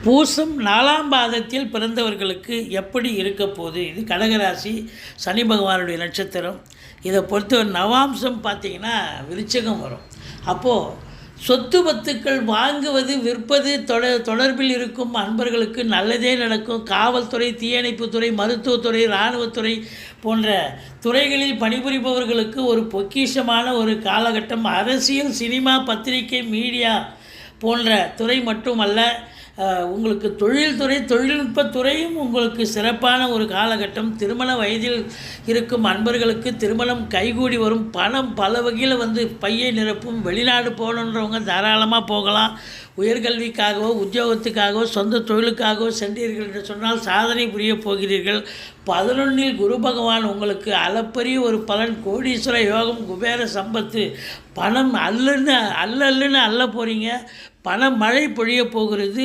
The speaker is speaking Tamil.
பூசம் 4ஆம் பாதத்தில் பிறந்தவர்களுக்கு எப்படி இருக்க போகுது? இது கடகராசி, சனி பகவானுடைய நட்சத்திரம். இதை பொறுத்தவரை நவாம்சம் பார்த்திங்கன்னா விருச்சிகம் வரும். அப்போது சொத்து பத்துக்கள் வாங்குவது விற்பது தொடர்பில் இருக்கும் அன்பர்களுக்கு நல்லதே நடக்கும். காவல்துறை, தீயணைப்புத்துறை, மருத்துவத்துறை, இராணுவத்துறை போன்ற துறைகளில் பணிபுரிபவர்களுக்கு ஒரு பொக்கிஷமான ஒரு காலகட்டம். அரசியல், சினிமா, பத்திரிகை, மீடியா போன்ற துறை மட்டுமல்ல, உங்களுக்கு தொழில்துறை, தொழில்நுட்பத்துறையும் உங்களுக்கு சிறப்பான ஒரு காலகட்டம். திருமண வயதில் இருக்கும் அன்பர்களுக்கு திருமணம் கைகூடி வரும். பணம் பல வகையில் பையை நிரப்பும். வெளிநாடு போகணுன்றவங்க தாராளமாக போகலாம். உயர்கல்விக்காகவோ உத்தியோகத்துக்காகவோ சொந்த தொழிலுக்காகவோ சென்றீர்கள் என்று சொன்னால் சாதனை புரிய போகிறீர்கள். 11இல் குரு பகவான் உங்களுக்கு அளப்பரிய ஒரு பலன். கோடீஸ்வர யோகம், குபேர சம்பத்து, பணம் அல்லன்னு அள்ள போகிறீங்க. பண மழை பொழிய போகிறது.